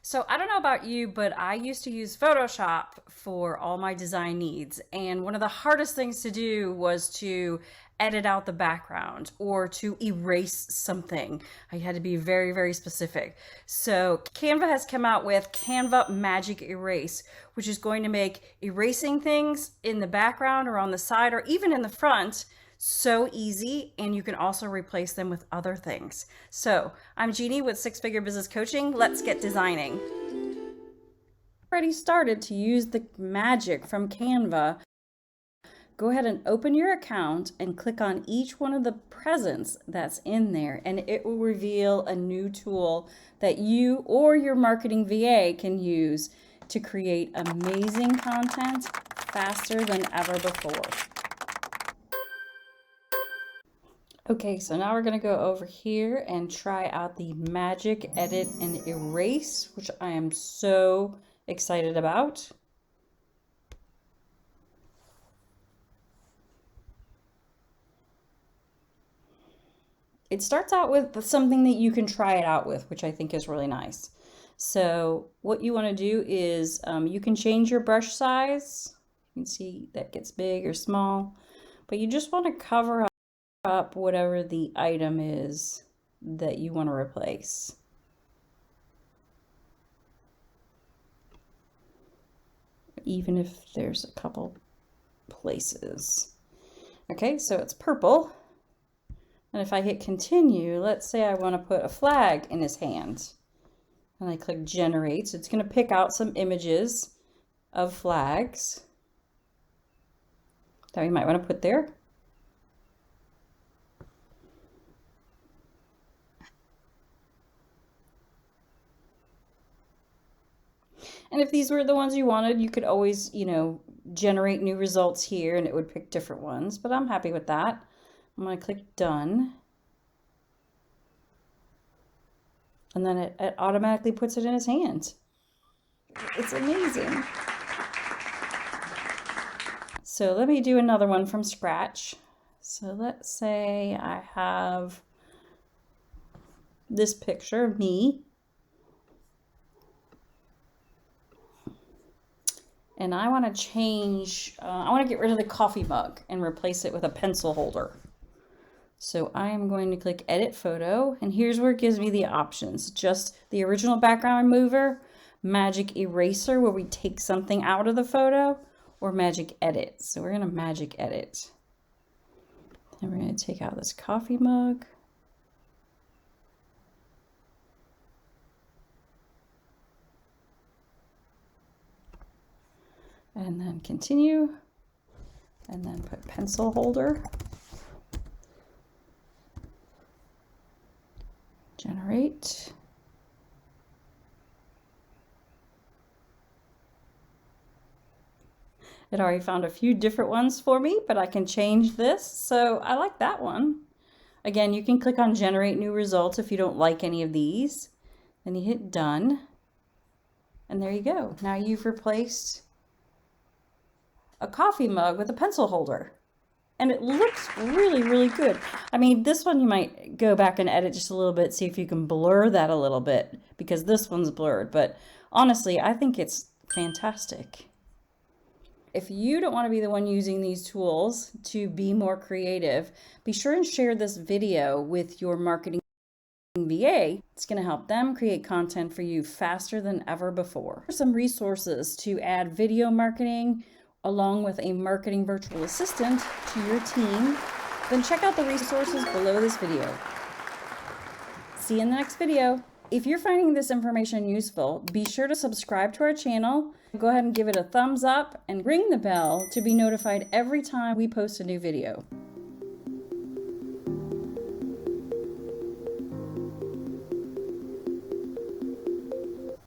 So I don't know about you, but I used to use Photoshop for all my design needs. And one of the hardest things to do was to edit out the background or to erase something. I had to be very, very specific. So Canva has come out with Canva Magic Erase, which is going to make erasing things in the background or on the side or even in the front so easy, and you can also replace them with other things. So I'm Jeannie with Six Figure Business Coaching. Let's get designing. Already started to use the magic from Canva. Go ahead and open your account and click on each one of the presents that's in there, and it will reveal a new tool that you or your marketing VA can use to create amazing content faster than ever before. Okay, so now we're going to go over here and try out the Magic Edit and Erase, which I am so excited about. It starts out with something that you can try it out with, which I think is really nice. So what you want to do is you can change your brush size. You can see that gets big or small, but you just want to cover up whatever the item is that you want to replace. Even if there's a couple places. Okay, so it's purple. And if I hit continue, let's say I want to put a flag in his hand. And I click generate, so it's going to pick out some images of flags that we might want to put there. And if these were the ones you wanted, you could always, generate new results here and it would pick different ones, but I'm happy with that. I'm going to click done. And then it automatically puts it in his hand. It's amazing. So let me do another one from scratch. So let's say I have this picture of me. And I want to change, I want to get rid of the coffee mug and replace it with a pencil holder. So I am going to click edit photo, and here's where it gives me the options. Just the original background remover, magic eraser where we take something out of the photo, or magic edit. So we're going to magic edit. And we're going to take out this coffee mug. And then continue, and then put pencil holder, generate. It already found a few different ones for me, but I can change this, so I like that one. Again, you can click on generate new results if you don't like any of these. Then you hit done, and there you go. Now you've replaced a coffee mug with a pencil holder, and it looks really, really good. I mean, this one you might go back and edit just a little bit, see if you can blur that a little bit, because this one's blurred, but honestly, I think it's fantastic. If you don't want to be the one using these tools to be more creative, be sure and share this video with your marketing VA. It's going to help them create content for you faster than ever before. Some resources to add video marketing along with a marketing virtual assistant to your team, then check out the resources below this video. See you in the next video. If you're finding this information useful, be sure to subscribe to our channel. Go ahead and give it a thumbs up and ring the bell to be notified every time we post a new video.